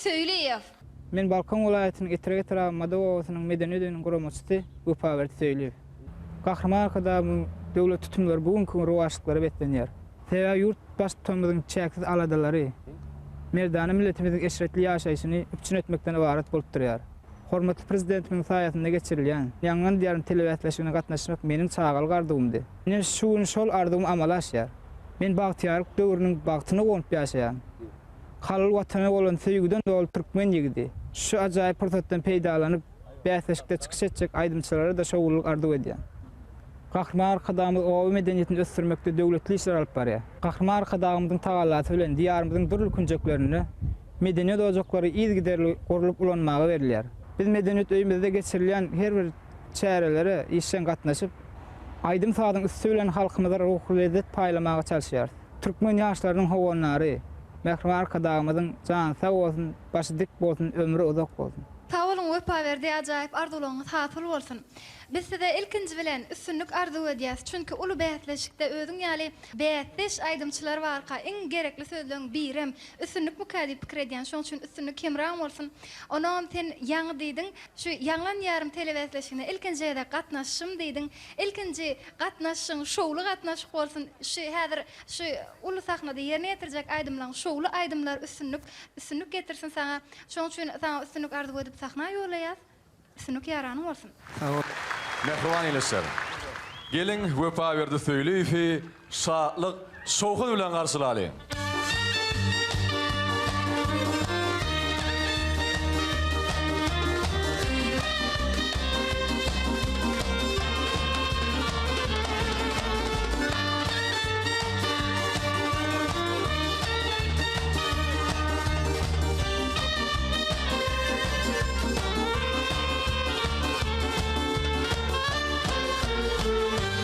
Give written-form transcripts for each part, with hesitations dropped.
Söyleýär. Men Balkan welaýatynyň Etirgetara Madowasynyň medeniyetiniň guramasy Göpaberdi söýleýär. Gahrman kadamy döwlet tutumlary bugünkü rowaşlyklary betlenýär. Täze ýurt baş tutamynyň çäksiz aladalary merdany milletimiziň eşretli ýaşaýyşyny üpçün etmekden ibaret bolup durýar. Hormatly prezidentimiň saýatynda geçirilýän ýangyň diýaryň telewetleşigine gatnaşmak meniň çağal gardygymdy. Men şol ardugymy amala aşýar. Men bagtyarlyk döwrüniň bagtyny gonyp ýaşaýan. Halal watana bolan söýgüden dol türkmen ýigidi. Şu ajaýyp pursatdan peýdalanyp bäsleşikde çykyş etjek aýdymçylary da şowuluk ardyk edýär. Gahrman arkadaşymyz o medeniyetini ösürmekde döwletli işler alyp barýar. Gahrman arkadaşymyzyň tagallaty bilen diýarymyzyň dürli künjeklerini medeniyet ojaklary ýygyderli gurulyp ulanmagy berilýär. Biz medeniyet öýümizde geçirilýän her bir çärelere işen gatnaşyp aýdym sadyň üstü bilen halkymyza ruhy lezzet paýlamaga çalışýar. Türkmen ýaşlarynyň howonlary Gahrman arkadaşymyzyň jany sag bolsun, başy dik bolsun, ömrü uzak bolsun. Sağ olun Göpaberdi, ajaýyp arzuwlaryňyz hasıl bolsun. Biz size ilkinji bilen üstünlük arzuw edýäs. Çünki uly bäsleşikde özüň ýaly bäsleş aýdymçylar barka iň gerekli sözleriň birem üstünlük mukadip pikir edýän. Şoň üçin üstünlük kemram bolsun. Onam sen ýaňy diýdiň, şu ýanglan ýarym telewetleşigine ilkinji ýerde gatnaşyşym diýdiň. İlkinji gatnaşyşyň şowly gatnaşyk bolsun. Şu häzir şu uly sahnada ýerine ýetirjek aýdymlaryň şowly aýdymlar üstünlük getirsin sana. Şoň üçin sana üstünlük arzuw edip sahna ýolaýas. Üstünlük ýarany bolsun. Mehriban eyleşler. Gelin Göpaberdi söýleýär, şatlyk, sowky bilen garşylaly.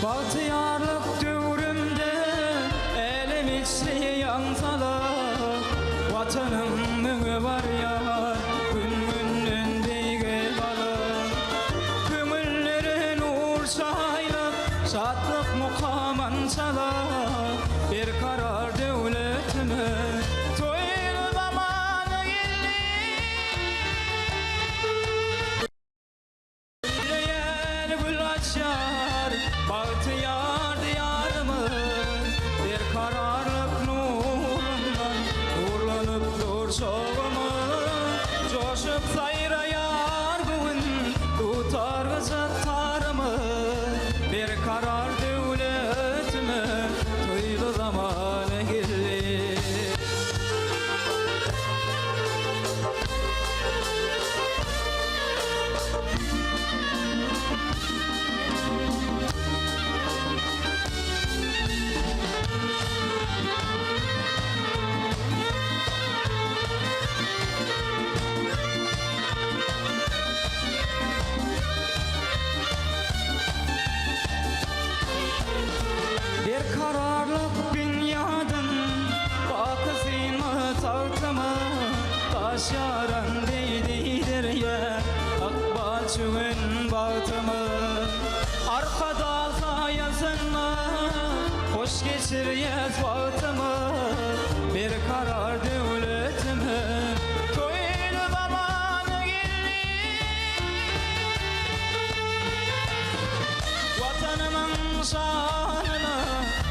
Bahtiyarlık döwrümde elim içli yansalar, vatanım müňe barýar gün-günden beýge balar. Kömülleri nur çaýlap şatlyk mukaman çalar, bir karar döwletime toýly zamany geldi. Ýel gül açar bahtiyar diyarımız, bir kararlık nurundan nurlanıp durşağımız, coşup sayrayar bugün tutar gıcıklarımız, bir karar devletime toylu zamanı geldi. Bir kararlık dünyadan bakısını saltımı, taş yaran değdidir ya akbaçığın batımı. Arkada sayasınma hoş geçir yaz batımı, bir karar devletime toylu zamanı geldi. Vatanımın şanına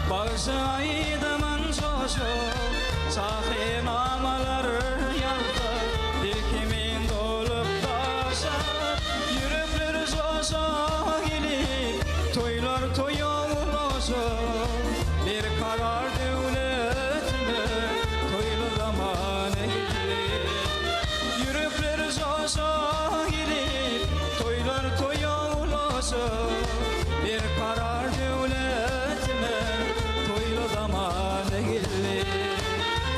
bağışaydımın çoşuk, şahî namalar yazdı dilkimin dolup taşar. Yürekler coşa gelip toylar toyuluşur, bir karar devletime toylu zamanı geldi. Yürekler coşa gelip toylar toyuluşur, bir karar devletime toylu zamanı geldi.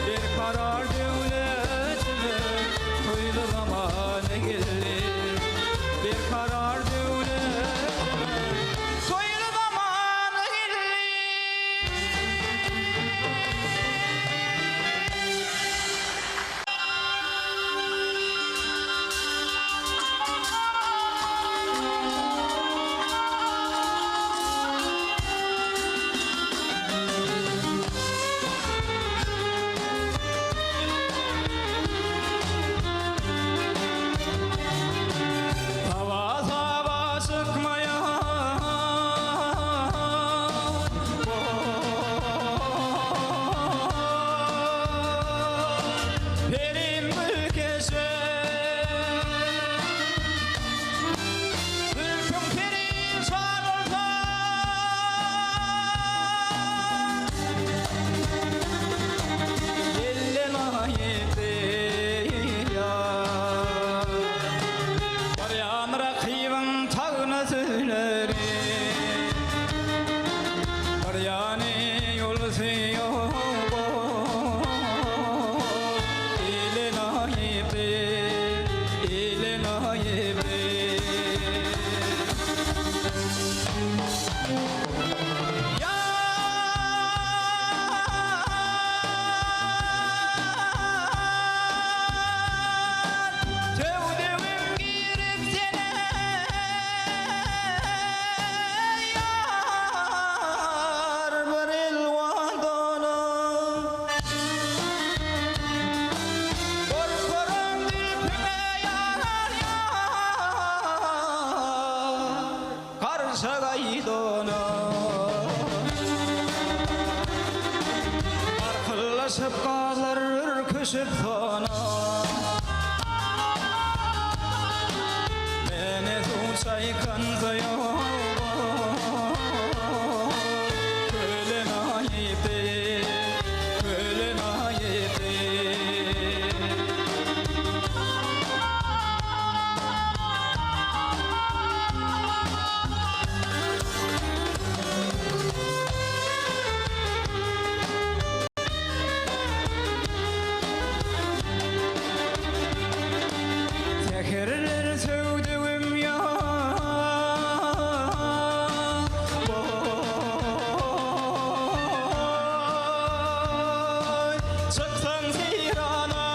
Bir karar devletime şagaydonu Arkıllaşıp kalır köşüp sonu Mene tuğçay kanza yok Köle nayibi Köle nayibi Tekerler sevdiğim ya Oy Çıksan zirana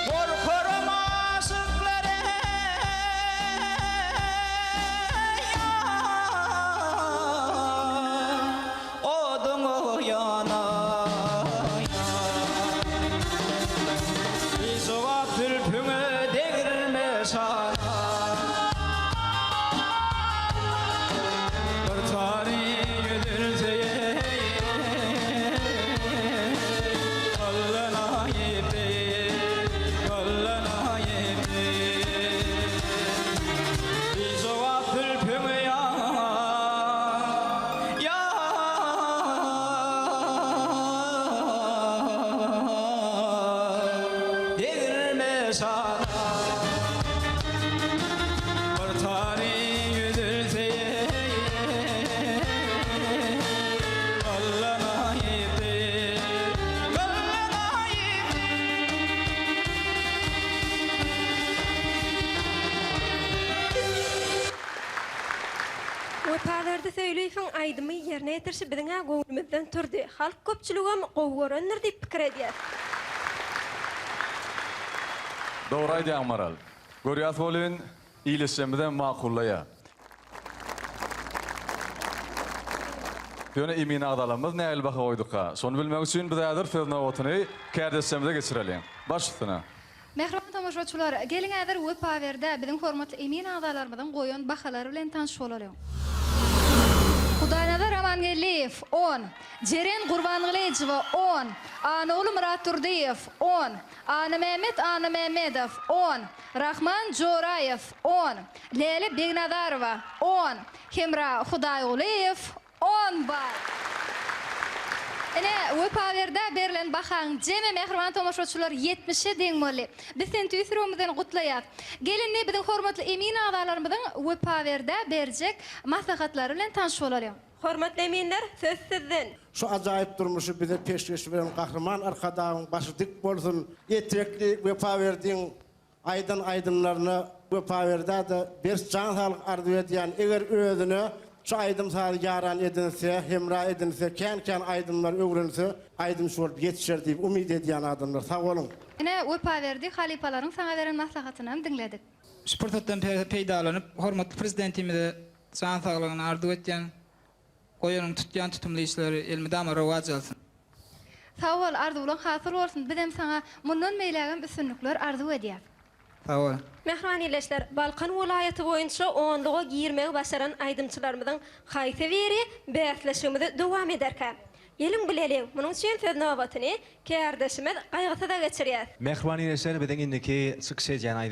Korkurum aşıkları Odun o yana İzova pülpüne değirme sana Bir tarih yüdülseye Kallana yedi Kallana yedi İzova pülpüne ya Ya Değirme sana Bir tarih yüdülseye Kallana yedi Kallana yedi Watalarda söyleyifin aydımı yerine yetirişi bidiňe goňulymyzdan turdy. Halk köpçüligem gowgorandyr diýip pikir edýär. Doğru aýdýaň Maral. Görýäs bolyn iýleşmeden makullaya. Ýöne imin agdalarymyz näil baha goýduk. Şonu bilmek üçin biz häzir söz nowatyny kärdesemde geçirelim. Baş üstüne. Mehriban tamaşaçylar, gelin äder web awerde biziň hormatly emin agdalarymyzyň goýan bahalary bilen tanış bolalım. Hudaýnazar Ramangeliýew 10, Jeren Gurbanlyjewa 10, Anoğlu Murat Turdiýew 10, Ana Mehmedow 10, Rahman Joraýew 10, Lele Begnazarowa 10, Hemra Hudaýoğluýew 10 bar. Ene web awerde berilen bahaň jeme mehriban tamaşaçylar 70'e deň bolly. Biz sen tüýsürümizden gutlaýar. Gelin biziň hormatly emin agdalarymyzyň web awerde berjek maslahatlary bilen tanış bolalım. Hormatly eminler, söz sizden. Şu ajaýyp durmuşy bize peşkeş beren kahraman arkadagyň başı dik bolsun. Ýetrekli wepa berdiň aydın-aydınlaryny wepa berde de bir can sağlyk arzu edýän eger özüne şu aydym sağly yaran edinse, hemra edinse, kän aydymlar öwrense, aydym şol ýetişer diýip umyd edýän adamlar. Sag bolun. Ene web awerde halipalaryň saňa beren maslahatyny dinledik. Sportatdan peýdalanyp hormatly prezidentimize can saglygyny arzu etýän goýanyň tutýan tutumly işleri elmi dama rowaj alsyn. Sag bol, arzuwlaryň hasyl bolsun. Biz hem saňa mundan meýlegem üstünlikler arzu edýär. Sag bol. Mehriban ýerleşler, Balkan welaýaty boýunça 10-lyga girmegi başaran aýdymçylarymyzyň haýsy beri bäsleşigimizi dowam ederkä. Gelin bilelim, munuň üçin söz nowatyny kärdeşimiz gaýgysy da geçirýär. Mehriban ýerleşler biziň indiki sık seýen